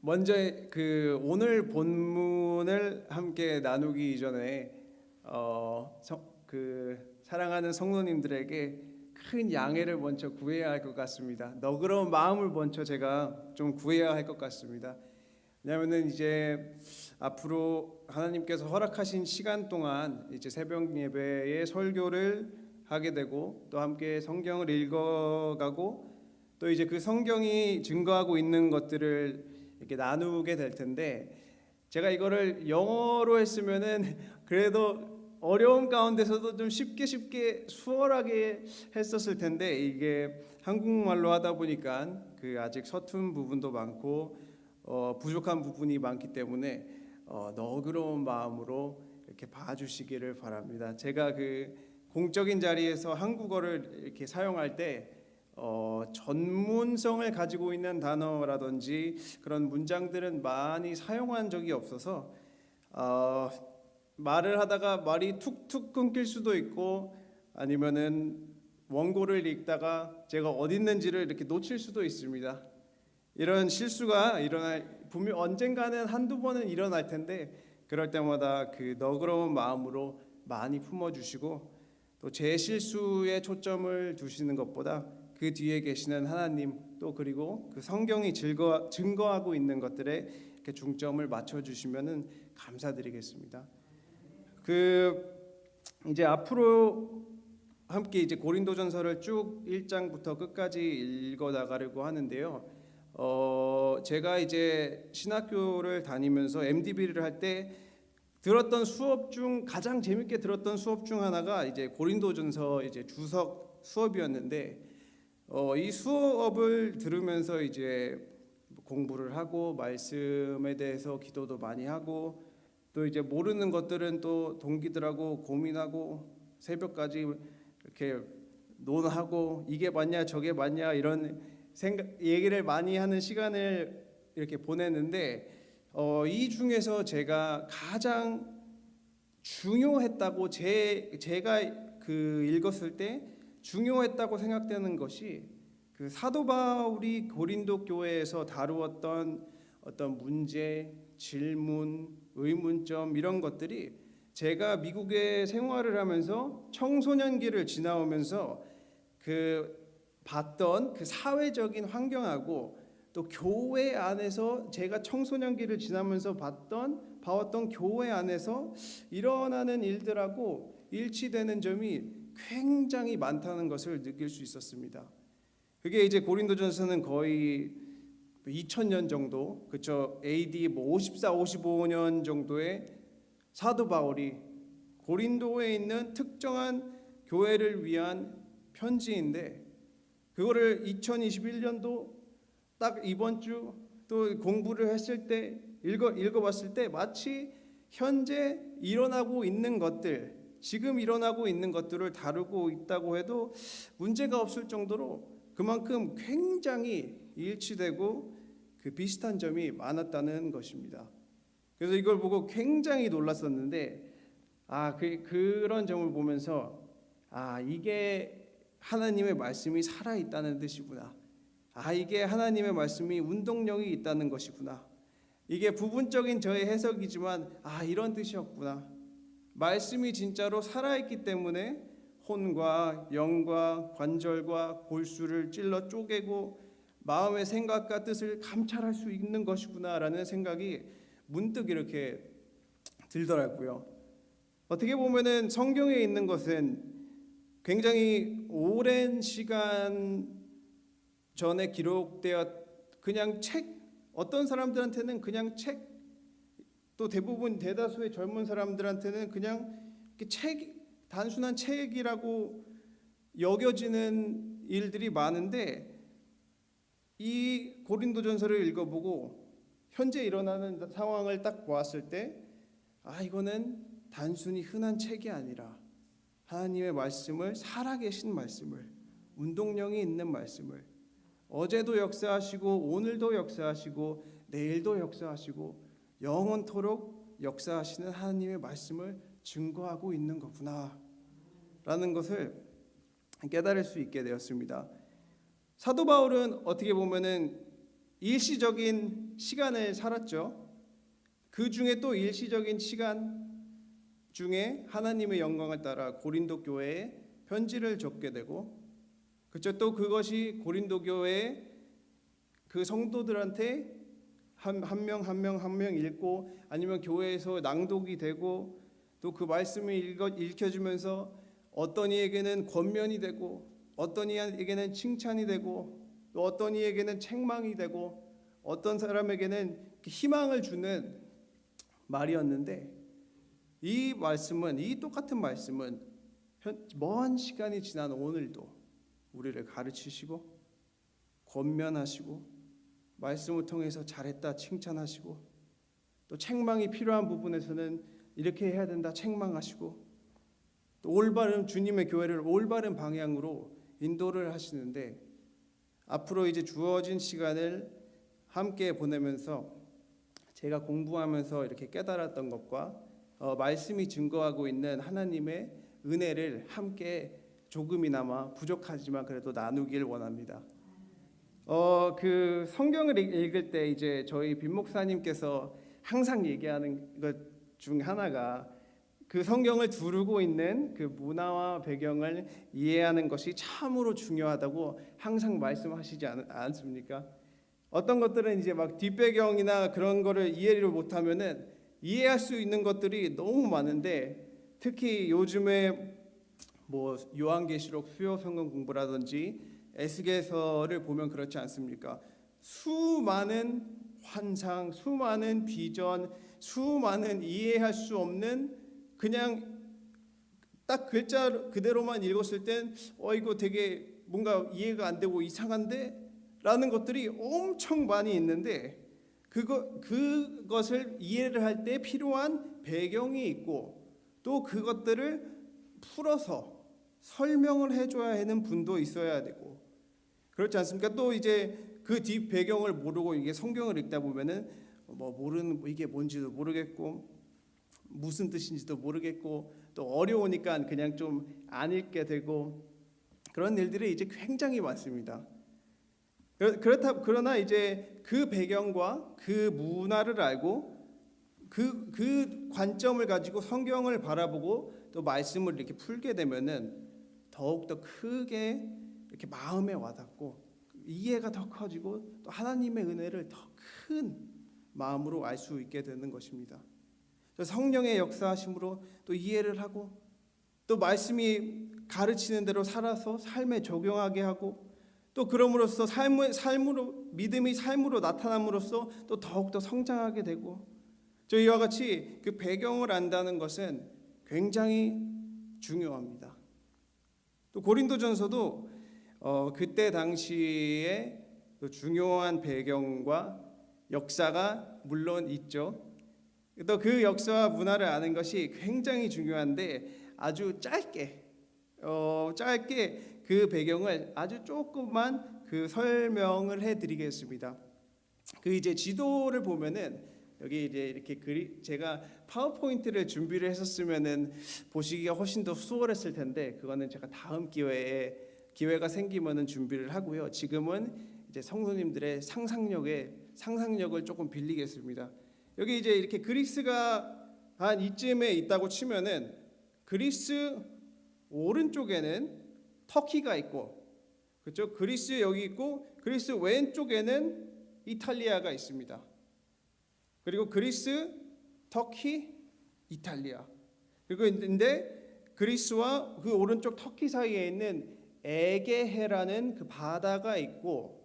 먼저 오늘 본문을 함께 나누기 이전에 사랑하는 성도님들에게 큰 양해를 먼저 구해야 할 것 같습니다. 너그러운 마음을 먼저 제가 좀 구해야 할 것 같습니다. 왜냐하면은 이제 앞으로 하나님께서 허락하신 시간 동안 이제 새벽 예배의 설교를 하게 되고 또 함께 성경을 읽어가고 또 이제 그 성경이 증거하고 있는 것들을 이렇게 나누게 될 텐데, 제가 이거를 영어로 했으면은 그래도 어려움 가운데서도 좀 쉽게 수월하게 했었을 텐데, 이게 한국말로 하다 보니까 아직 서툰 부분도 많고 부족한 부분이 많기 때문에 너그러운 마음으로 이렇게 봐주시기를 바랍니다. 제가 공적인 자리에서 한국어를 이렇게 사용할 때 전문성을 가지고 있는 단어라든지 그런 문장들은 많이 사용한 적이 없어서 말을 하다가 말이 툭툭 끊길 수도 있고, 아니면은 원고를 읽다가 제가 어디 있는지를 이렇게 놓칠 수도 있습니다. 이런 실수가 분명 언젠가는 한두 번은 일어날 텐데, 그럴 때마다 그 너그러운 마음으로 많이 품어주시고 또 제 실수에 초점을 두시는 것보다 그 뒤에 계시는 하나님, 또 그리고 그 성경이 증거하고 있는 것들에 이렇게 중점을 맞춰주시면은 감사드리겠습니다. 이제 앞으로 함께 이제 고린도전서를 쭉 1장부터 끝까지 읽어 나가려고 하는데요. 제가 이제 신학교를 다니면서 MDB를 할 때 들었던 수업 중 가장 재밌게 들었던 수업 중 하나가 이제 고린도전서 이제 주석 수업이었는데, 이 수업을 들으면서 이제 공부를 하고 말씀에 대해서 기도도 많이 하고 또 이제 모르는 것들은 또 동기들하고 고민하고 새벽까지 이렇게 논하고 이게 맞냐 저게 맞냐 이런 얘기를 많이 하는 시간을 이렇게 보냈는데, 이 중에서 제가 가장 중요했다고 제가 읽었을 때 중요했다고 생각되는 것이 사도 바울이 고린도 교회에서 다루었던 어떤 문제, 질문, 의문점 이런 것들이 제가 미국에 생활을 하면서 청소년기를 지나오면서 봤던 사회적인 환경하고 또 교회 안에서 제가 청소년기를 지나면서 봐왔던 교회 안에서 일어나는 일들하고 일치되는 점이 굉장히 많다는 것을 느낄 수 있었습니다. 그게 이제 고린도전서는 거의 2000년 정도, 그쵸? AD 54, 55년 정도의 사도 바울이 고린도에 있는 특정한 교회를 위한 편지인데, 그거를 2021년도 딱 이번 주 또 공부를 했을 때 읽어봤을 때 마치 현재 일어나고 있는 것들, 지금 일어나고 있는 것들을 다루고 있다고 해도 문제가 없을 정도로 그만큼 굉장히 일치되고 비슷한 점이 많았다는 것입니다. 그래서 이걸 보고 굉장히 놀랐었는데, 그런 점을 보면서 이게 하나님의 말씀이 살아있다는 뜻이구나. 이게 하나님의 말씀이 운동력이 있다는 것이구나. 이게 부분적인 저의 해석이지만 이런 뜻이었구나. 말씀이 진짜로 살아있기 때문에 혼과 영과 관절과 골수를 찔러 쪼개고 마음의 생각과 뜻을 감찰할 수 있는 것이구나라는 생각이 문득 이렇게 들더라고요. 어떻게 보면은 성경에 있는 것은 굉장히 오랜 시간 전에 기록되어 그냥 어떤 사람들한테는 그냥 또 대다수의 젊은 사람들한테는 그냥 단순한 책이라고 여겨지는 일들이 많은데, 이 고린도전서를 읽어보고 현재 일어나는 상황을 딱 보았을 때 이거는 단순히 흔한 책이 아니라 하나님의 말씀을, 살아계신 말씀을, 운동력이 있는 말씀을 어제도 역사하시고 오늘도 역사하시고 내일도 역사하시고 영원토록 역사하시는 하나님의 말씀을 증거하고 있는 거구나 라는 것을 깨달을 수 있게 되었습니다. 사도 바울은 어떻게 보면은 일시적인 시간을 살았죠. 그 중에 또 일시적인 시간 중에 하나님의 영광을 따라 고린도 교회에 편지를 적게 되고, 그렇죠. 또 그것이 고린도 교회의 그 성도들한테 한 명 한 명 한 명 읽고, 아니면 교회에서 낭독이 되고, 또 그 말씀을 읽혀주면서 어떤 이에게는 권면이 되고, 어떤 이에게는 칭찬이 되고, 또 어떤 이에게는 책망이 되고, 어떤 사람에게는 희망을 주는 말이었는데, 이 말씀은, 이 똑같은 말씀은 먼 시간이 지난 오늘도 우리를 가르치시고 권면하시고 말씀을 통해서 잘했다 칭찬하시고, 또 책망이 필요한 부분에서는 이렇게 해야 된다 책망하시고, 또 올바른 주님의 교회를 올바른 방향으로 인도를 하시는데, 앞으로 이제 주어진 시간을 함께 보내면서 제가 공부하면서 이렇게 깨달았던 것과 말씀이 증거하고 있는 하나님의 은혜를 함께 조금이나마 부족하지만 그래도 나누길 원합니다. 그 성경을 읽을 때 이제 저희 빈 목사님께서 항상 얘기하는 것 중 하나가, 그 성경을 두르고 있는 그 문화와 배경을 이해하는 것이 참으로 중요하다고 항상 말씀하시지 않습니까? 어떤 것들은 이제 막 뒷배경이나 그런 거를 이해를 못하면은 이해할 수 있는 것들이 너무 많은데, 특히 요즘에 뭐 요한계시록 수요 성경 공부라든지 에스겔서를 보면 그렇지 않습니까? 수많은 환상, 수많은 비전, 수많은 이해할 수 없는, 그냥 딱 글자 그대로만 읽었을 땐 이거 되게 뭔가 이해가 안 되고 이상한데? 라는 것들이 엄청 많이 있는데, 그것을 이해를 할 때 필요한 배경이 있고, 또 그것들을 풀어서 설명을 해줘야 하는 분도 있어야 되고, 그렇지 않습니까? 또 이제 그 뒷 배경을 모르고 이게 성경을 읽다 보면은 모르는, 이게 뭔지도 모르겠고 무슨 뜻인지도 모르겠고, 또 어려우니까 그냥 좀 안 읽게 되고, 그런 일들이 이제 굉장히 많습니다. 그러나 이제 그 배경과 그 문화를 알고 그 관점을 가지고 성경을 바라보고 또 말씀을 이렇게 풀게 되면은 더욱 더 크게 이렇게 마음에 와닿고 이해가 더 커지고, 또 하나님의 은혜를 더 큰 마음으로 알 수 있게 되는 것입니다. 성령의 역사하심으로 또 이해를 하고, 또 말씀이 가르치는 대로 살아서 삶에 적용하게 하고, 또 그럼으로써 삶으로 믿음이 삶으로 나타남으로써 또 더욱더 성장하게 되고, 이와 같이 그 배경을 안다는 것은 굉장히 중요합니다. 또 고린도전서도 그때 당시에 또 중요한 배경과 역사가 물론 있죠. 또 그 역사와 문화를 아는 것이 굉장히 중요한데, 아주 짧게 그 배경을 아주 조금만 그 설명을 해드리겠습니다. 그 이제 지도를 보면은 여기 이제 이렇게 제가 파워포인트를 준비를 했었으면은 보시기가 훨씬 더 수월했을 텐데, 그거는 제가 다음 기회가 생기면은 준비를 하고요. 지금은 이제 성도님들의 상상력을 조금 빌리겠습니다. 여기 이제 이렇게 그리스가 한 이쯤에 있다고 치면은, 그리스 오른쪽에는 터키가 있고, 그렇죠? 그리스 여기 있고, 그리스 왼쪽에는 이탈리아가 있습니다. 그리고 그리스, 터키, 이탈리아. 그리고 근데 그리스와 그 오른쪽 터키 사이에 있는 에게해라는 그 바다가 있고,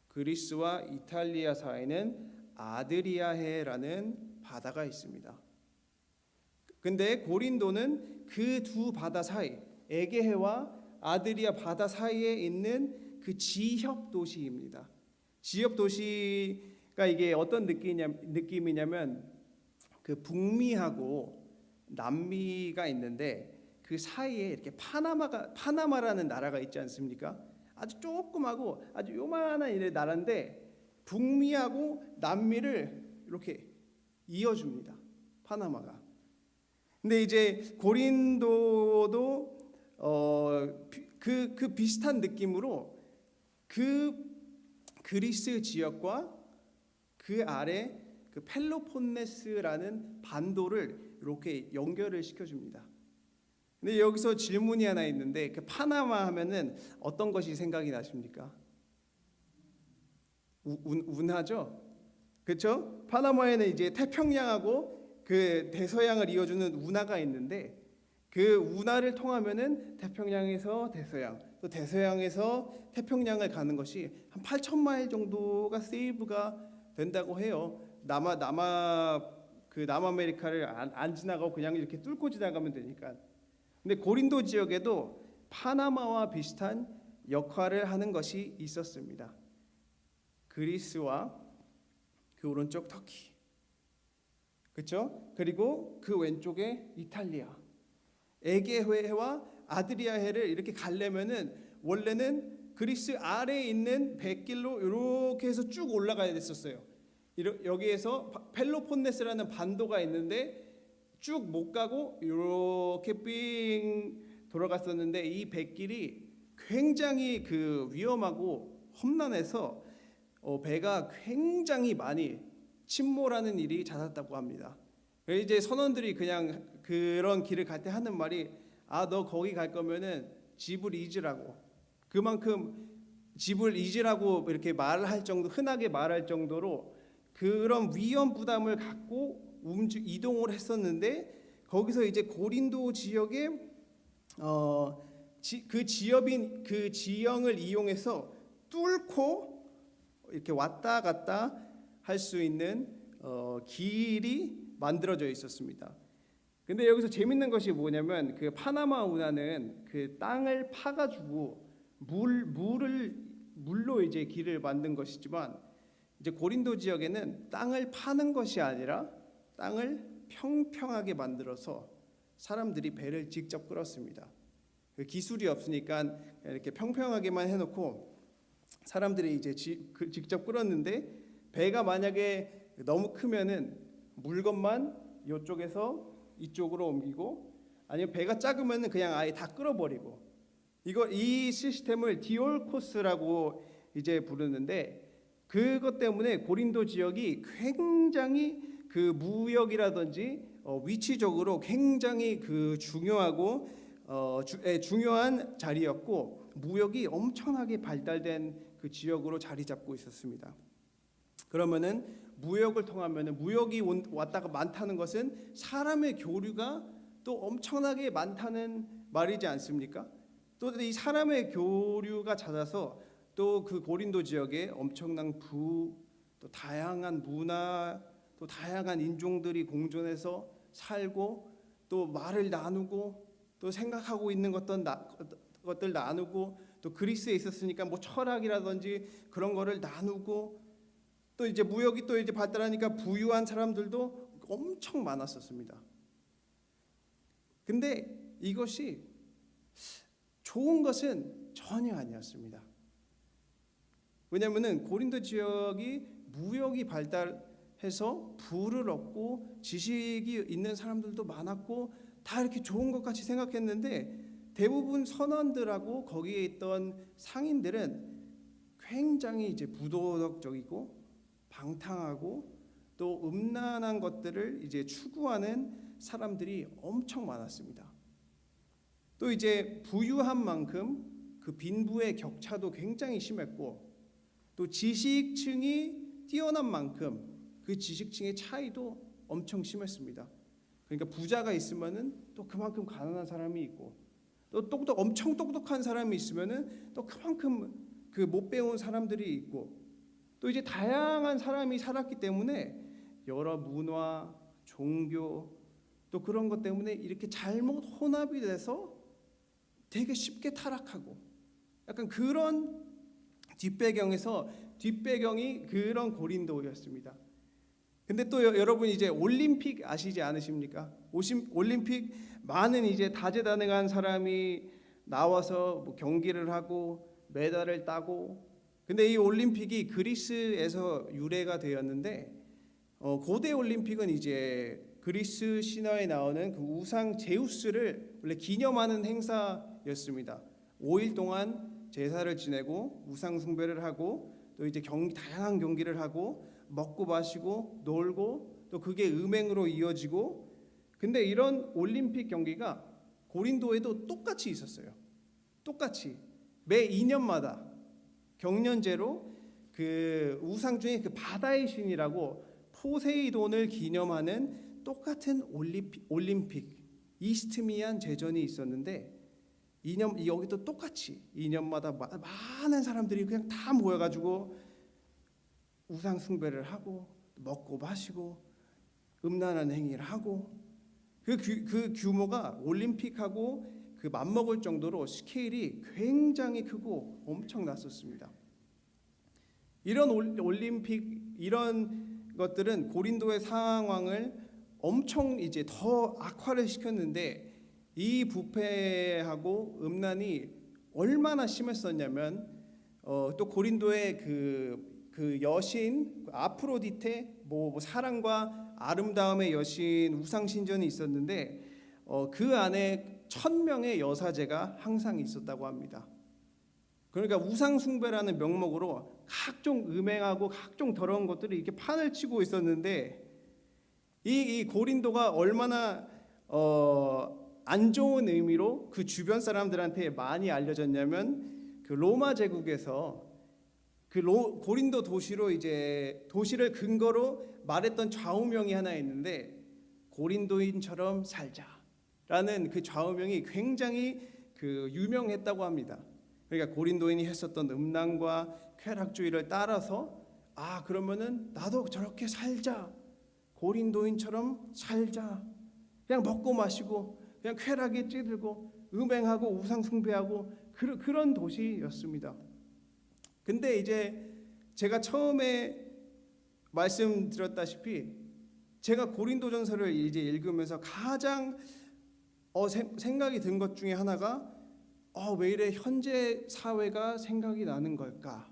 그리스와 이탈리아 사이에는 아드리아해라는 바다가 있습니다. 근데 고린도는 그 두 바다 사이, 에게해와 아드리아 바다 사이에 있는 그 지협 도시입니다. 지협 도시가 이게 어떤 느낌이냐면 그 북미하고 남미가 있는데, 그 사이에 이렇게 파나마라는 나라가 있지 않습니까? 아주 조그마고 아주 요만한 이 나라인데 북미하고 남미를 이렇게 이어줍니다. 파나마가. 근데 이제 고린도도 그 비슷한 느낌으로 그 그리스 지역과 그 아래 그 펠로폰네스라는 반도를 이렇게 연결을 시켜줍니다. 근데 여기서 질문이 하나 있는데, 그 파나마 하면은 어떤 것이 생각이 나십니까? 운하죠, 그렇죠? 파나마에는 이제 태평양하고 그 대서양을 이어주는 운하가 있는데, 그 운하를 통하면은 태평양에서 대서양, 또 대서양에서 태평양을 가는 것이 한 8,000마일 정도가 세이브가 된다고 해요. 남아메리카를 안 지나가고 그냥 이렇게 뚫고 지나가면 되니까. 근데 고린도 지역에도 파나마와 비슷한 역할을 하는 것이 있었습니다. 그리스와 그 오른쪽 터키, 그렇죠? 그리고 그 왼쪽에 이탈리아, 에게해와 아드리아해를 이렇게 가려면은 원래는 그리스 아래에 있는 백길로 이렇게 해서 쭉 올라가야 됐었어요. 여기에서 펠로폰네스라는 반도가 있는데 쭉 못 가고 이렇게 삥 돌아갔었는데, 이 백길이 굉장히 그 위험하고 험난해서 배가 굉장히 많이 침몰하는 일이 잦았다고 합니다. 그래서 이제 선원들이 그냥 그런 길을 갈 때 하는 말이, 너 거기 갈 거면은 집을 잊으라고. 그만큼 집을 잊으라고 이렇게 말할 정도, 흔하게 말할 정도로 그런 위험 부담을 갖고 이동을 했었는데, 거기서 이제 고린도 지역에 그 지형을 이용해서 뚫고 이렇게 왔다 갔다 할 수 있는 길이 만들어져 있었습니다. 근데 여기서 재밌는 것이 뭐냐면, 그 파나마 운하는 그 땅을 파가지고 물로 이제 길을 만든 것이지만, 이제 고린도 지역에는 땅을 파는 것이 아니라 땅을 평평하게 만들어서 사람들이 배를 직접 끌었습니다. 그 기술이 없으니까 이렇게 평평하게만 해놓고 사람들이 이제 직접 끌었는데, 배가 만약에 너무 크면은 물건만 이쪽에서 이쪽으로 옮기고, 아니면 배가 작으면은 그냥 아예 다 끌어버리고, 이 시스템을 디올코스라고 이제 부르는데, 그것 때문에 고린도 지역이 굉장히 그 무역이라든지 위치적으로 굉장히 그 중요하고 중요한 자리였고, 무역이 엄청나게 발달된 그 지역으로 자리 잡고 있었습니다. 그러면은 무역을 통하면은, 무역이 왔다가 많다는 것은 사람의 교류가 또 엄청나게 많다는 말이지 않습니까? 또 이 사람의 교류가 잦아서 또 그 고린도 지역에 엄청난 또 다양한 문화, 또 다양한 인종들이 공존해서 살고, 또 말을 나누고, 또 생각하고 있는 것들 나누고, 또 그리스에 있었으니까 뭐 철학이라든지 그런 거를 나누고, 또 이제 무역이 또 이제 발달하니까 부유한 사람들도 엄청 많았었습니다. 근데 이것이 좋은 것은 전혀 아니었습니다. 왜냐하면은 고린도 지역이 무역이 발달해서 부를 얻고 지식이 있는 사람들도 많았고, 다 이렇게 좋은 것 같이 생각했는데, 대부분 선원들하고 거기에 있던 상인들은 굉장히 이제 부도덕적이고 방탕하고 또 음란한 것들을 이제 추구하는 사람들이 엄청 많았습니다. 또 이제 부유한 만큼 그 빈부의 격차도 굉장히 심했고, 또 지식층이 뛰어난 만큼 그 지식층의 차이도 엄청 심했습니다. 그러니까 부자가 있으면은 또 그만큼 가난한 사람이 있고, 또 엄청 똑똑한 사람이 있으면은 또 그만큼 그 못 배운 사람들이 있고, 또 이제 다양한 사람이 살았기 때문에 여러 문화, 종교, 또 그런 것 때문에 이렇게 잘못 혼합이 돼서 되게 쉽게 타락하고, 약간 그런 뒷배경이 그런 고린도였습니다. 근데 또 여러분 이제 올림픽 아시지 않으십니까? 올림픽 많은 이제 다재다능한 사람이 나와서 뭐 경기를 하고 메달을 따고, 근데 이 올림픽이 그리스에서 유래가 되었는데, 고대 올림픽은 이제 그리스 신화에 나오는 그 우상 제우스를 원래 기념하는 행사였습니다. 5일 동안 제사를 지내고 우상 숭배를 하고, 또 이제 다양한 경기를 하고 먹고 마시고 놀고 또 그게 음행으로 이어지고 근데 이런 올림픽 경기가 고린도에도 똑같이 있었어요. 똑같이 매 2년마다 경년제로 그 우상 중에 그 바다의 신이라고 포세이돈을 기념하는 똑같은 올림픽 이스트미안 제전이 있었는데 2년 여기도 똑같이 2년마다 많은 사람들이 그냥 다 모여가지고 우상 숭배를 하고 먹고 마시고 음란한 행위를 하고 그 규모가 올림픽하고 그 맞먹을 정도로 스케일이 굉장히 크고 엄청났었습니다. 이런 올림픽 이런 것들은 고린도의 상황을 엄청 이제 더 악화를 시켰는데 이 부패하고 음란이 얼마나 심했었냐면 또 고린도의 그 여신 아프로디테 뭐 사랑과 아름다움의 여신 우상 신전이 있었는데 그 안에 1000명의 여사제가 항상 있었다고 합니다. 그러니까 우상 숭배라는 명목으로 각종 음행하고 각종 더러운 것들이 이렇게 판을 치고 있었는데 이 고린도가 얼마나 안 좋은 의미로 그 주변 사람들한테 많이 알려졌냐면 그 로마 제국에서 그 고린도 도시로 이제 도시를 근거로 말했던 좌우명이 하나 있는데 고린도인처럼 살자라는 그 좌우명이 굉장히 그 유명했다고 합니다. 그러니까 고린도인이 했었던 음란과 쾌락주의를 따라서 그러면은 나도 저렇게 살자. 고린도인처럼 살자. 그냥 먹고 마시고 그냥 쾌락에 찌들고 음행하고 우상 숭배하고 그런 도시였습니다. 근데 이제 제가 처음에 말씀드렸다시피 제가 고린도전서를 이제 읽으면서 가장 생각이 든 것 중에 하나가 왜 이래 현재 사회가 생각이 나는 걸까?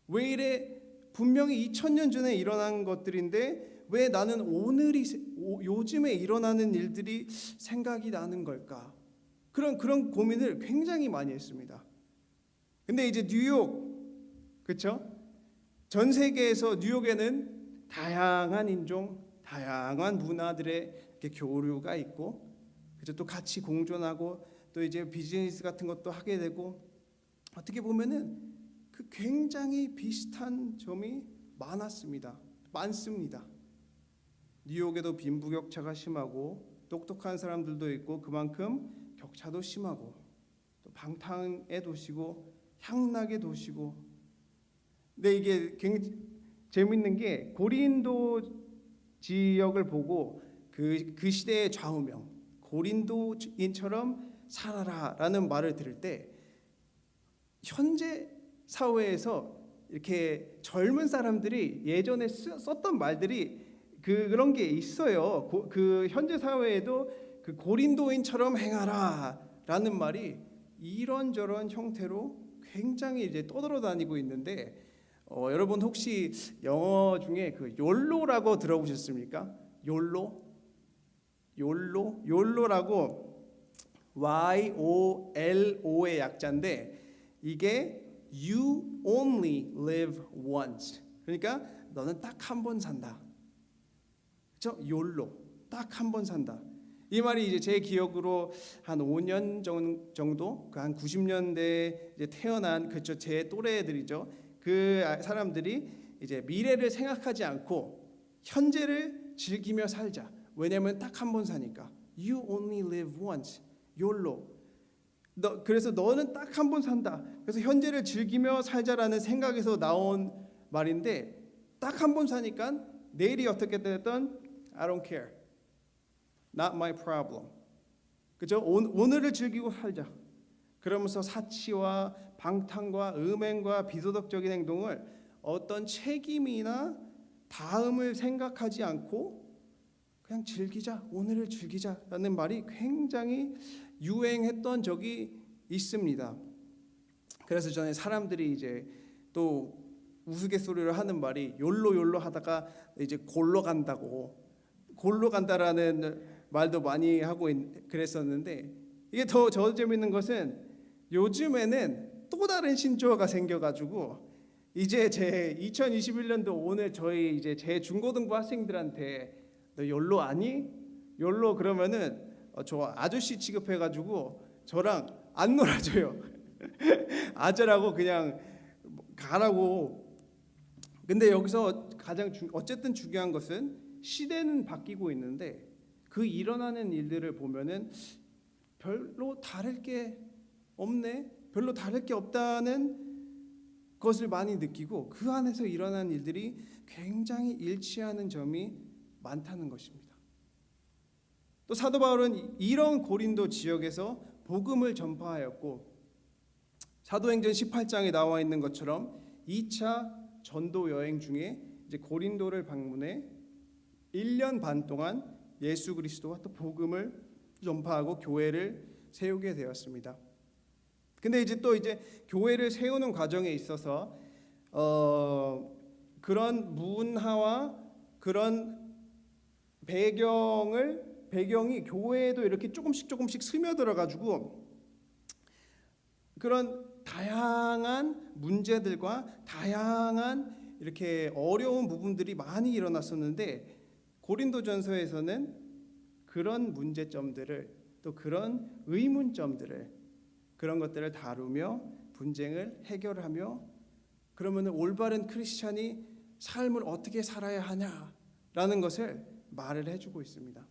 왜 이래 분명히 2000년 전에 일어난 것들인데 왜 나는 요즘에 일어나는 일들이 생각이 나는 걸까? 그런 고민을 굉장히 많이 했습니다. 근데 이제 뉴욕, 그렇죠? 전 세계에서 뉴욕에는 다양한 인종, 다양한 문화들의 이렇게 교류가 있고, 그죠? 또 같이 공존하고, 또 이제 비즈니스 같은 것도 하게 되고, 어떻게 보면은 그 굉장히 비슷한 점이 많습니다. 뉴욕에도 빈부격차가 심하고 똑똑한 사람들도 있고 그만큼 격차도 심하고 또 방탕의 도시고 향락의 도시고. 근데 이게 굉장히 재밌는 게 고린도 지역을 보고 그 시대의 좌우명 고린도인처럼 살아라라는 말을 들을 때 현재 사회에서 이렇게 젊은 사람들이 예전에 썼던 말들이 그런 게 있어요. 그 현재 사회에도 그 고린도인처럼 행하라라는 말이 이런저런 형태로 굉장히 이제 떠돌아다니고 있는데 여러분 혹시 영어 중에 그 욜로라고 들어보셨습니까? 욜로라고 YOLO의 약자인데 이게 You only live once. 그러니까 너는 딱 한 번 산다. 그렇죠? 욜로. 딱 한 번 산다. 이 말이 이제 제 기억으로 한 5년 정도, 그 한 90년대 이제 태어난 그쵸 제 또래들이죠. 그 사람들이 이제 미래를 생각하지 않고 현재를 즐기며 살자. 왜냐면 딱 한 번 사니까. You only live once. 욜로. 그래서 너는 딱 한 번 산다. 그래서 현재를 즐기며 살자라는 생각에서 나온 말인데 딱 한 번 사니까 내일이 어떻게 됐든 I don't care. Not my problem. 그죠? 오늘을 즐기고 살자. 그러면서 사치와 방탕과 음행과 비도덕적인 행동을 어떤 책임이나 다음을 생각하지 않고 그냥 즐기자. 오늘을 즐기자라는 말이 굉장히 유행했던 적이 있습니다. 그래서 전에 사람들이 이제 또 우스갯소리를 하는 말이 욜로 하다가 이제 골로 간다라는 말도 많이 하고 그랬었는데 이게 더 재밌는 것은 요즘에는 또 다른 신조어가 생겨가지고 이제 제 2021년도 오늘 저희 이제 제 중고등부 학생들한테 너 욜로 아니? 욜로 그러면은 저 아저씨 취급해가지고 저랑 안 놀아줘요. 아저라고 그냥 가라고. 근데 여기서 가장 어쨌든 중요한 것은 시대는 바뀌고 있는데 그 일어나는 일들을 보면은 별로 다를 게 없네, 별로 다를 게 없다는 것을 많이 느끼고 그 안에서 일어난 일들이 굉장히 일치하는 점이 많다는 것입니다. 또 사도 바울은 이런 고린도 지역에서 복음을 전파하였고 사도행전 18장에 나와 있는 것처럼 2차 전도 여행 중에 이제 고린도를 방문해 1년 반 동안 예수 그리스도와 또 복음을 전파하고 교회를 세우게 되었습니다. 근데 이제 또 이제 교회를 세우는 과정에 있어서 그런 문화와 그런 배경이 교회에도 이렇게 조금씩 스며들어 가지고 그런 다양한 문제들과 다양한 이렇게 어려운 부분들이 많이 일어났었는데 고린도전서에서는 그런 문제점들을 또 그런 의문점들을 그런 것들을 다루며 분쟁을 해결하며 그러면 올바른 크리스찬이 삶을 어떻게 살아야 하냐라는 것을 말을 해주고 있습니다.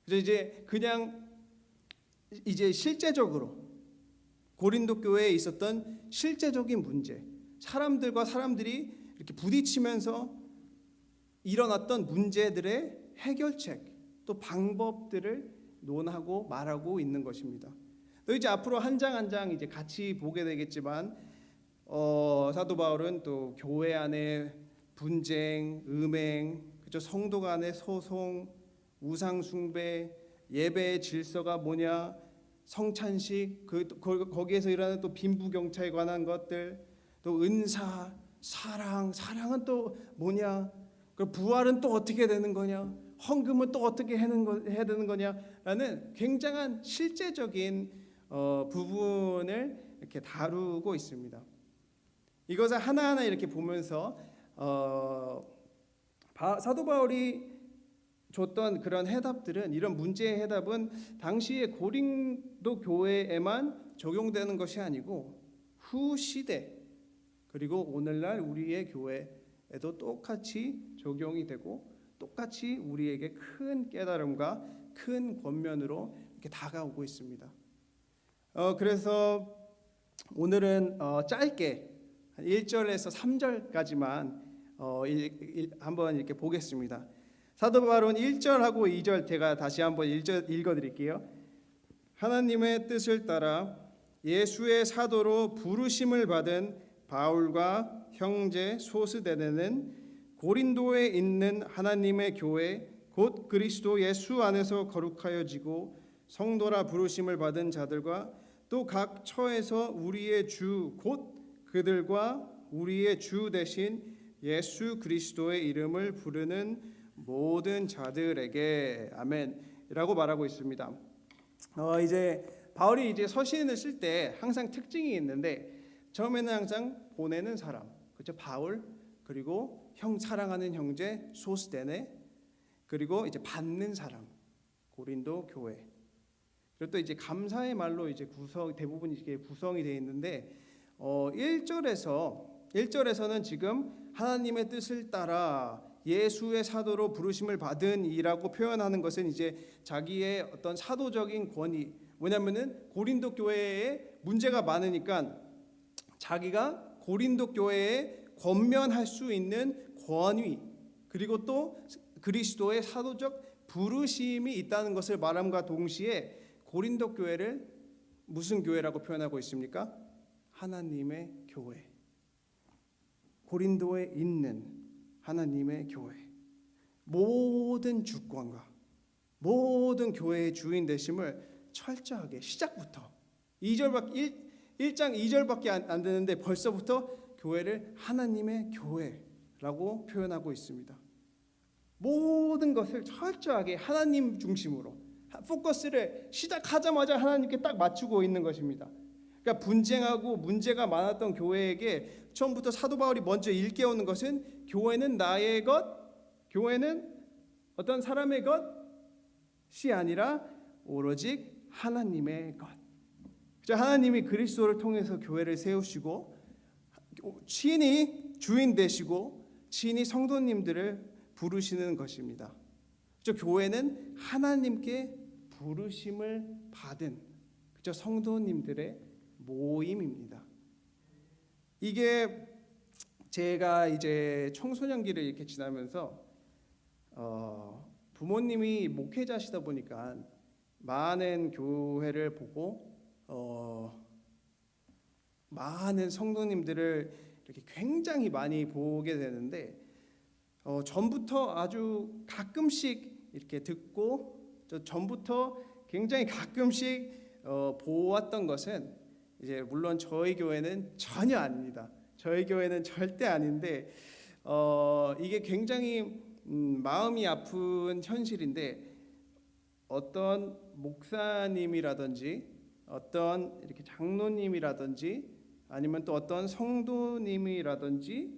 그래서 이제 그냥 이제 실제적으로 고린도 교회에 있었던 실제적인 문제, 사람들과 사람들이 이렇게 부딪히면서 일어났던 문제들의 해결책, 또 방법들을 논하고 말하고 있는 것입니다. 또 이제 앞으로 한 장 한 장 이제 같이 보게 되겠지만 사도 바울은 또 교회 안에 분쟁, 음행, 그죠? 성도 간의 소송, 우상 숭배, 예배의 질서가 뭐냐, 성찬식, 거기에서 일어나는 또 빈부경차에 관한 것들, 또 은사, 사랑은 또 뭐냐, 그 부활은 또 어떻게 되는 거냐, 헌금은 또 어떻게 해야 되는 거냐라는 굉장한 실제적인 부분을 이렇게 다루고 있습니다. 이것을 하나하나 이렇게 보면서 사도 바울이 줬던 그런 해답들은, 이런 문제의 해답은 당시의 고린도 교회에만 적용되는 것이 아니고 후 시대 그리고 오늘날 우리의 교회에도 똑같이 적용이 되고 똑같이 우리에게 큰 깨달음과 큰 권면으로 이렇게 다가오고 있습니다. 그래서 오늘은 짧게 1절에서 3절까지만 한번 이렇게 보겠습니다. 사도 바울은 1절하고 2절 제가 다시 한번 읽어드릴게요. 하나님의 뜻을 따라 예수의 사도로 부르심을 받은 바울과 형제 소스데네는 고린도에 있는 하나님의 교회 곧 그리스도 예수 안에서 거룩하여지고 성도라 부르심을 받은 자들과 또 각 처에서 우리의 주 곧 그들과 우리의 주 대신 예수 그리스도의 이름을 부르는 모든 자들에게 아멘이라고 말하고 있습니다. 이제 바울이 이제 서신을 쓸 때 항상 특징이 있는데 처음에는 항상 보내는 사람, 그렇죠? 바울, 그리고 사랑하는 형제 소스데네, 그리고 이제 받는 사람 고린도 교회. 그리고 또 이제 감사의 말로 이제 대부분 이게 구성이 되어 있는데 1절에서는 지금 하나님의 뜻을 따라 예수의 사도로 부르심을 받은 이라고 표현하는 것은 이제 자기의 어떤 사도적인 권위, 뭐냐면은 고린도 교회에 문제가 많으니까 자기가 고린도 교회에 권면할 수 있는 권위, 그리고 또 그리스도의 사도적 부르심이 있다는 것을 말함과 동시에 고린도 교회를 무슨 교회라고 표현하고 있습니까? 하나님의 교회. 고린도에 있는 하나님의 교회, 모든 주권과 모든 교회의 주인 되심을 철저하게 시작부터 1장 2절밖에 안 되는데 벌써부터 교회를 하나님의 교회라고 표현하고 있습니다. 모든 것을 철저하게 하나님 중심으로 포커스를 시작하자마자 하나님께 딱 맞추고 있는 것입니다. 그러니까 분쟁하고 문제가 많았던 교회에게 처음부터 사도 바울이 먼저 일깨우는 것은 교회는 나의 것, 교회는 어떤 사람의 것이 아니라 오로지 하나님의 것. 하나님이 그리스도를 통해서 교회를 세우시고 친히 주인 되시고 친히 성도님들을 부르시는 것입니다. 교회는 하나님께 부르심을 받은 성도님들의 모임입니다. 이게 제가 이제 청소년기를 이렇게 지나면서 부모님이 목회자시다 보니까 많은 교회를 보고 많은 성도님들을 이렇게 굉장히 많이 보게 되는데 전부터 아주 가끔씩 이렇게 듣고 전부터 굉장히 가끔씩 보았던 것은 이제 물론 저희 교회는 전혀 아닙니다. 저희 교회는 절대 아닌데 이게 굉장히 마음이 아픈 현실인데 어떤 목사님이라든지 어떤 이렇게 장로님이라든지 아니면 또 어떤 성도님이라든지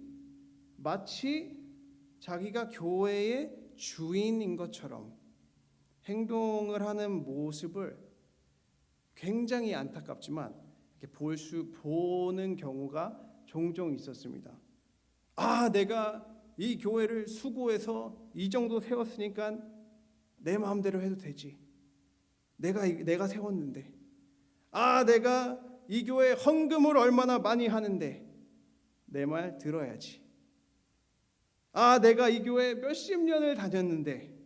마치 자기가 교회의 주인인 것처럼 행동을 하는 모습을 굉장히 안타깝지만 이렇게 보는 경우가 종종 있었습니다. 내가 이 교회를 수고해서 이 정도 세웠으니까 내 마음대로 해도 되지. 내가 세웠는데. 내가 이 교회 헌금을 얼마나 많이 하는데 내 말 들어야지. 내가 이 교회 몇십 년을 다녔는데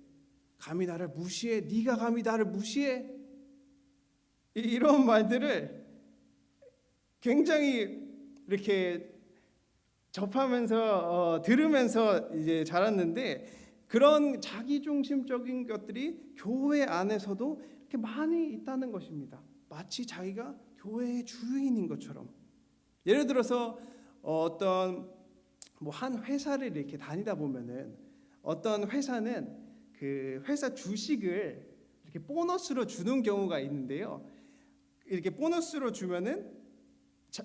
감히 나를 무시해? 네가 감히 나를 무시해? 이런 말들을 굉장히 이렇게 접하면서 들으면서 이제 자랐는데 그런 자기중심적인 것들이 교회 안에서도 이렇게 많이 있다는 것입니다. 마치 자기가 교회의 주인인 것처럼. 예를 들어서 어떤 한 회사를 이렇게 다니다 보면은 어떤 회사는 그 회사 주식을 이렇게 보너스로 주는 경우가 있는데요. 이렇게 보너스로 주면은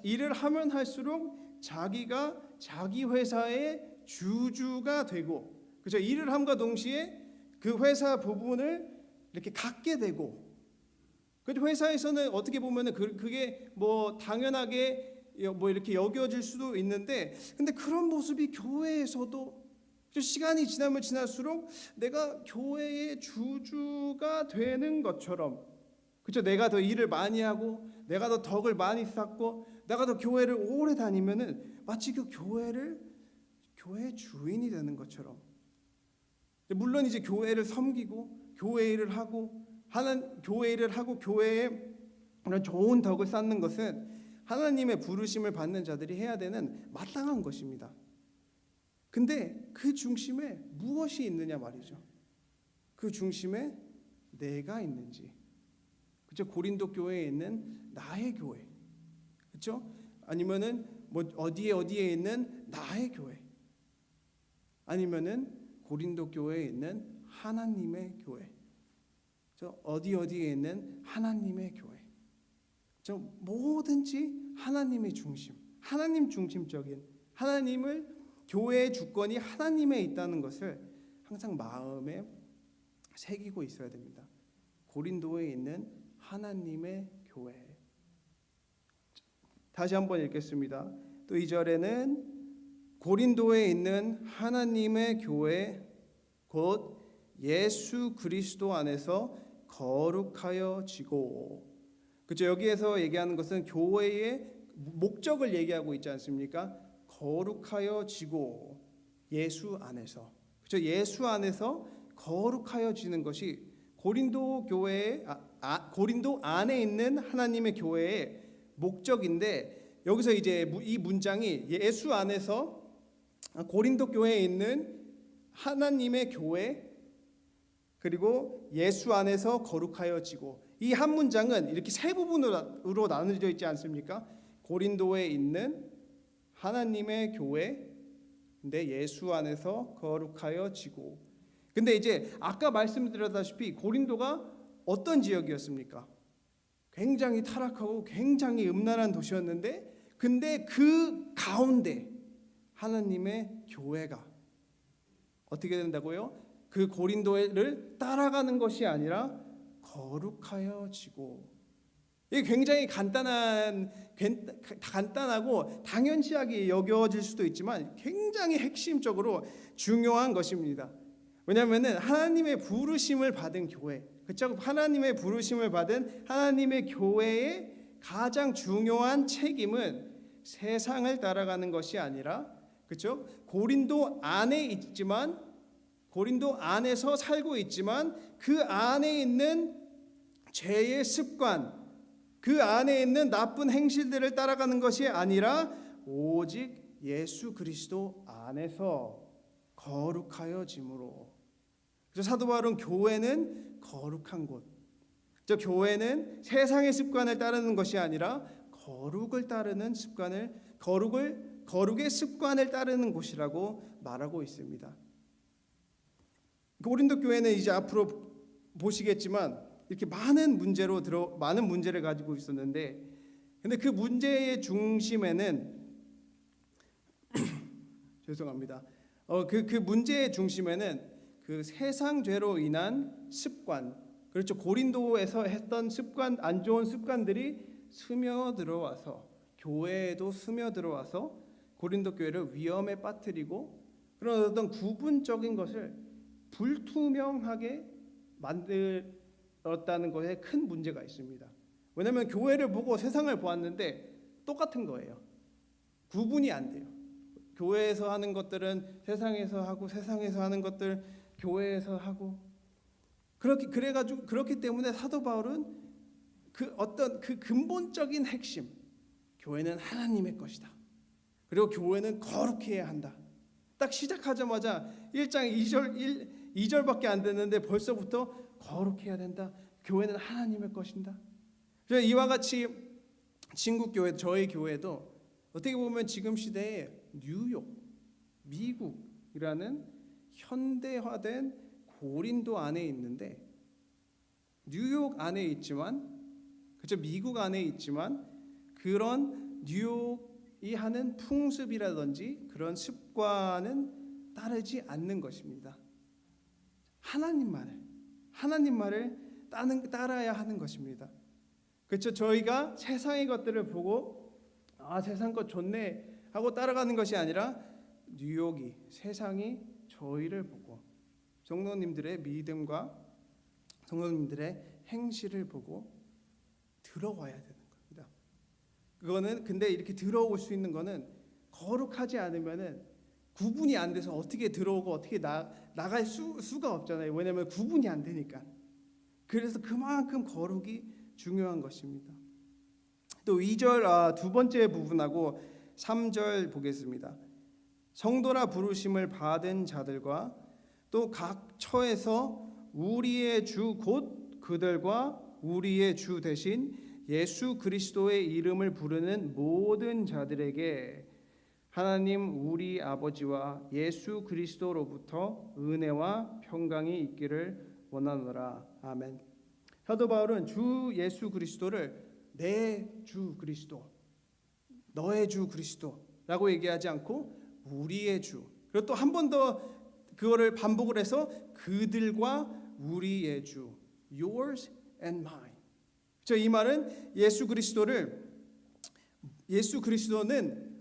일을 하면 할수록 자기가 자기 회사의 주주가 되고, 그죠? 일을 함과 동시에 그 회사 부분을 이렇게 갖게 되고, 그 회사에서는 어떻게 보면은 그게 뭐 당연하게 뭐 이렇게 여겨질 수도 있는데, 근데 그런 모습이 교회에서도 시간이 지나면 지날수록 내가 교회의 주주가 되는 것처럼, 그렇죠? 내가 더 일을 많이 하고 내가 더 덕을 많이 쌓고 내가 더 교회를 오래 다니면은 마치 그 교회의 주인이 되는 것처럼. 물론 이제 교회를 섬기고 교회 일을 하고 교회에 좋은 덕을 쌓는 것은 하나님의 부르심을 받는 자들이 해야 되는 마땅한 것입니다. 근데 그 중심에 무엇이 있느냐 말이죠. 그 중심에 내가 있는지. 그렇죠? 고린도 교회에 있는 나의 교회. 그렇죠? 아니면은 뭐 어디에 있는 나의 교회. 아니면은 고린도 교회에 있는 하나님의 교회. 어디에 있는 하나님의 교회. 뭐든지 하나님의 중심, 하나님 중심적인, 교회의 주권이 하나님에 있다는 것을 항상 마음에 새기고 있어야 됩니다. 고린도에 있는 하나님의 교회. 다시 한번 읽겠습니다. 또 2절에는 고린도에 있는 하나님의 교회 곧 예수 그리스도 안에서 거룩하여지고. 그렇죠? 여기에서 얘기하는 것은 교회의 목적을 얘기하고 있지 않습니까? 거룩하여지고 예수 안에서. 그렇죠? 예수 안에서 거룩하여지는 것이 고린도 안에 있는 하나님의 교회의 목적인데, 여기서 이제 이 문장이 예수 안에서 고린도 교회에 있는 하나님의 교회 그리고 예수 안에서 거룩하여지고, 이 한 문장은 이렇게 세 부분으로 나눠져 있지 않습니까? 고린도에 있는 하나님의 교회, 근데 예수 안에서 거룩하여지고. 근데 이제 아까 말씀드렸다시피 고린도가 어떤 지역이었습니까? 굉장히 타락하고 굉장히 음란한 도시였는데, 근데 그 가운데 하나님의 교회가 어떻게 된다고요? 그 고린도를 따라가는 것이 아니라 거룩하여지고. 이게 굉장히 간단하고 당연시하게 여겨질 수도 있지만 굉장히 핵심적으로 중요한 것입니다. 왜냐하면 하나님의 부르심을 받은 교회, 그렇죠? 하나님의 부르심을 받은 하나님의 교회의 가장 중요한 책임은 세상을 따라가는 것이 아니라, 그렇죠? 고린도 안에 있지만, 고린도 안에서 살고 있지만 그 안에 있는 죄의 습관, 그 안에 있는 나쁜 행실들을 따라가는 것이 아니라 오직 예수 그리스도 안에서 거룩하여짐으로. 그래서 사도 바울은 교회는 거룩한 곳, 저 교회는 세상의 습관을 따르는 것이 아니라 거룩을 따르는 습관을, 거룩의 습관을 따르는 곳이라고 말하고 있습니다. 고린도 교회는 이제 앞으로 보시겠지만 이렇게 많은 문제를 가지고 있었는데, 근데 그 문제의 중심에는 죄송합니다. 그 문제의 중심에는 그 세상 죄로 인한 습관, 그렇죠? 고린도에서 했던 습관, 안 좋은 습관들이 스며들어와서 교회에도 스며들어와서 고린도 교회를 위험에 빠뜨리고 그런 어떤 구분적인 것을 불투명하게 만들었다는 것에 큰 문제가 있습니다. 왜냐하면 교회를 보고 세상을 보았는데 똑같은 거예요. 구분이 안 돼요. 교회에서 하는 것들은 세상에서 하고, 세상에서 하는 것들 교회에서 하고, 그렇기 때문에 사도 바울은 그 어떤 그 근본적인 핵심, 교회는 하나님의 것이다. 그리고 교회는 거룩해야 한다. 딱 시작하자마자 1장 2절밖에 안 됐는데 벌써부터 거룩해야 된다. 교회는 하나님의 것인다. 그래서 이와 같이 친국교회, 저희 교회도 어떻게 보면 지금 시대에 뉴욕, 미국이라는 현대화된 고린도 안에 있는데, 뉴욕 안에 있지만, 그렇죠? 미국 안에 있지만 그런 뉴욕이 하는 풍습이라든지 그런 습관은 따르지 않는 것입니다. 하나님 말을 따라야 하는 것입니다. 그렇죠? 저희가 세상의 것들을 보고 세상 것 좋네 하고 따라가는 것이 아니라 뉴욕이, 세상이 저희를 보고 성도님들의 믿음과 성도님들의 행실을 보고 들어와야 되는 겁니다. 그거는 근데 이렇게 들어올 수 있는 거는 거룩하지 않으면은 구분이 안 돼서 어떻게 들어오고 어떻게 나갈 수가 없잖아요. 왜냐하면 구분이 안 되니까. 그래서 그만큼 거룩이 중요한 것입니다. 또 2절 두 번째 부분하고 3절 보겠습니다. 성도라 부르심을 받은 자들과 또 각 처에서 우리의 주 곧 그들과 우리의 주 대신 예수 그리스도의 이름을 부르는 모든 자들에게 하나님 우리 아버지와 예수 그리스도로부터 은혜와 평강이 있기를 원하노라. 아멘. 사도 바울은 주 예수 그리스도를 내 주 그리스도, 너의 주 그리스도라고 얘기하지 않고 우리의 주, 그리고 또 한 번 더 그거를 반복을 해서 그들과 우리의 주, yours and mine. 이 말은 예수 그리스도는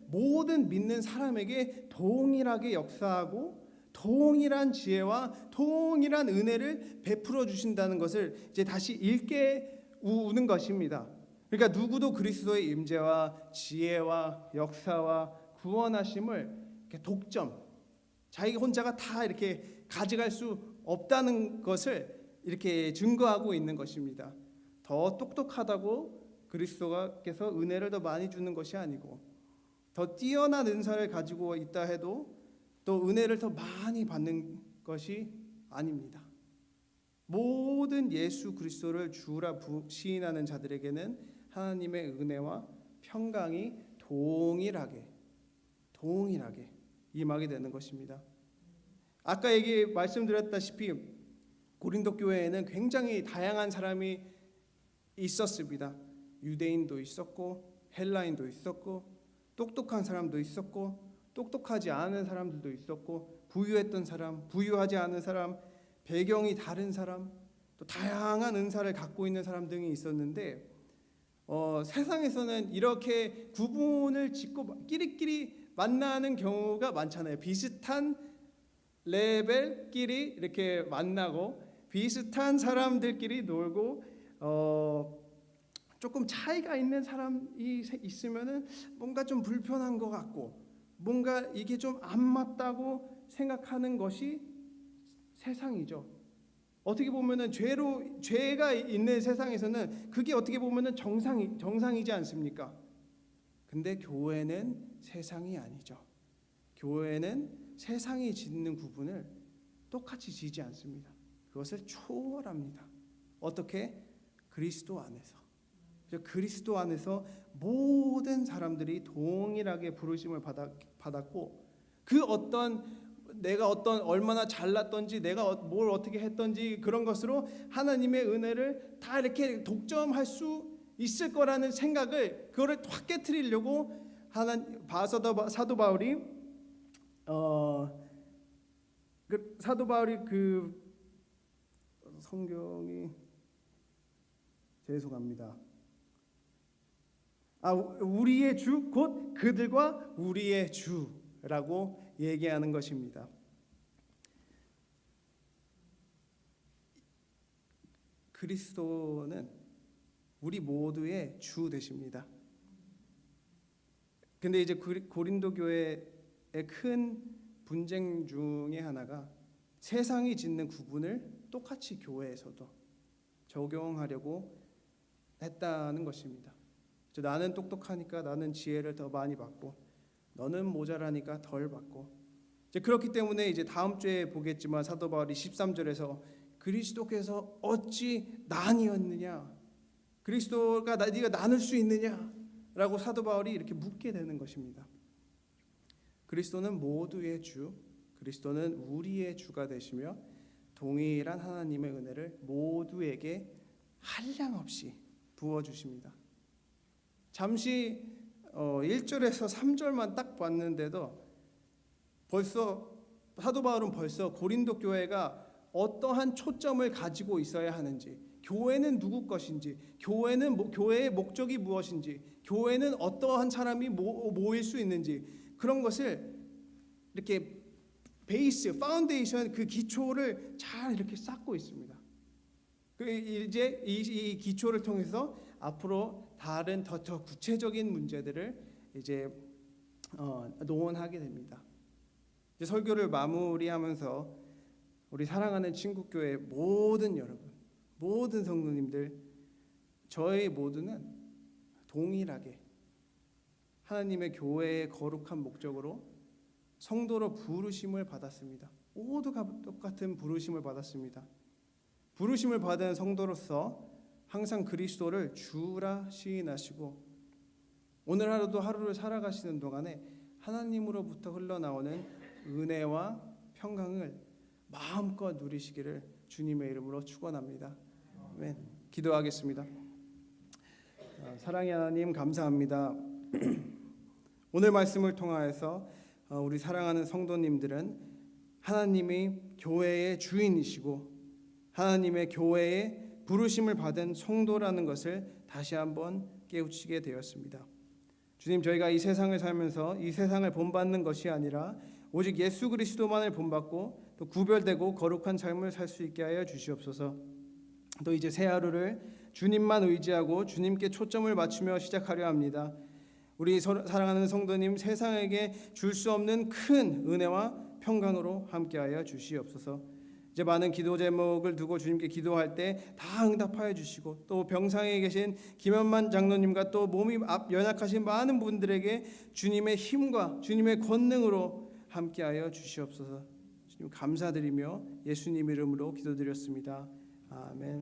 모든 믿는 사람에게 동일하게 역사하고 동일한 지혜와 동일한 은혜를 베풀어 주신다는 것을 이제 다시 일깨우는 것입니다. 그러니까 누구도 그리스도의 임재와 지혜와 역사와 구원하심을 이렇게 독점, 자기 혼자가 다 이렇게 가져갈 수 없다는 것을 이렇게 증거하고 있는 것입니다. 더 똑똑하다고 그리스도께서 은혜를 더 많이 주는 것이 아니고, 더 뛰어난 은사를 가지고 있다 해도 또 은혜를 더 많이 받는 것이 아닙니다. 모든 예수 그리스도를 주라 시인하는 자들에게는 하나님의 은혜와 평강이 동일하게 임하게 되는 것입니다. 아까 말씀드렸다시피 고린도 교회에는 굉장히 다양한 사람이 있었습니다. 유대인도 있었고 헬라인도 있었고 똑똑한 사람도 있었고 똑똑하지 않은 사람들도 있었고 부유했던 사람, 부유하지 않은 사람, 배경이 다른 사람, 또 다양한 은사를 갖고 있는 사람 등이 있었는데 세상에서는 이렇게 구분을 짓고 끼리끼리 만나는 경우가 많잖아요. 비슷한 레벨끼리 이렇게 만나고 비슷한 사람들끼리 놀고 조금 차이가 있는 사람이 있으면은 뭔가 좀 불편한 것 같고 뭔가 이게 좀 안 맞다고 생각하는 것이 세상이죠. 어떻게 보면은 죄가 있는 세상에서는 그게 어떻게 보면은 정상이지 않습니까? 근데 교회는 세상이 아니죠. 교회는 세상이 짓는 구분을 똑같이 지지 않습니다. 그것을 초월합니다. 어떻게? 그리스도 안에서. 그리스도 안에서 모든 사람들이 동일하게 부르심을 받았고 그 내가 얼마나 잘났던지 내가 뭘 어떻게 했던지 그런 것으로 하나님의 은혜를 다 이렇게 독점할 수 있을 거라는 생각을 그거를 확 깨트리려고 사도 바울이 성경이 죄송합니다. 우리의 주 곧 그들과 우리의 주라고 얘기하는 것입니다. 그리스도는 우리 모두의 주 되십니다. 근데 이제 고린도 교회의 큰 분쟁 중에 하나가 세상이 짓는 구분을 똑같이 교회에서도 적용하려고 했다는 것입니다. 나는 똑똑하니까 나는 지혜를 더 많이 받고 너는 모자라니까 덜 받고 그렇기 때문에 이제 다음 주에 보겠지만 사도 바울이 13절에서 그리스도께서 어찌 나뉘었느냐 그리스도가 네가 나눌 수 있느냐라고 사도 바울이 이렇게 묻게 되는 것입니다. 그리스도는 모두의 주, 그리스도는 우리의 주가 되시며 동일한 하나님의 은혜를 모두에게 한량없이 부어주십니다. 잠시 1절에서 3절만 딱 봤는데도 벌써 사도 바울은 고린도 교회가 어떠한 초점을 가지고 있어야 하는지, 교회는 누구 것인지, 교회의 목적이 무엇인지, 교회는 어떠한 사람이 모일 수 있는지 그런 것을 이렇게 파운데이션 그 기초를 잘 이렇게 쌓고 있습니다. 이제 이 기초를 통해서 앞으로 다른 더 구체적인 문제들을 이제 논하게 됩니다. 이제 설교를 마무리하면서 우리 사랑하는 친구교회 모든 여러분, 모든 성도님들, 저희 모두는 동일하게 하나님의 교회의 거룩한 목적으로 성도로 부르심을 받았습니다. 모두가 똑같은 부르심을 받았습니다. 부르심을 받은 성도로서 항상 그리스도를 주라 시인하시고 오늘 하루도 하루를 살아가시는 동안에 하나님으로부터 흘러나오는 은혜와 평강을 마음껏 누리시기를 주님의 이름으로 축원합니다. 아멘. 기도하겠습니다. 사랑의 하나님 감사합니다. 오늘 말씀을 통하여서 우리 사랑하는 성도님들은 하나님이 교회의 주인이시고 하나님의 교회에 부르심을 받은 성도라는 것을 다시 한번 깨우치게 되었습니다. 주님, 저희가 이 세상을 살면서 이 세상을 본받는 것이 아니라 오직 예수 그리스도만을 본받고 또 구별되고 거룩한 삶을 살 수 있게 하여 주시옵소서. 또 이제 새 하루를 주님만 의지하고 주님께 초점을 맞추며 시작하려 합니다. 우리 사랑하는 성도님, 세상에게 줄 수 없는 큰 은혜와 평강으로 함께하여 주시옵소서. 이제 많은 기도 제목을 두고 주님께 기도할 때 다 응답하여 주시고 또 병상에 계신 김현만 장로님과 또 몸이 연약하신 많은 분들에게 주님의 힘과 주님의 권능으로 함께하여 주시옵소서. 주님 감사드리며 예수님 이름으로 기도드렸습니다. 아멘.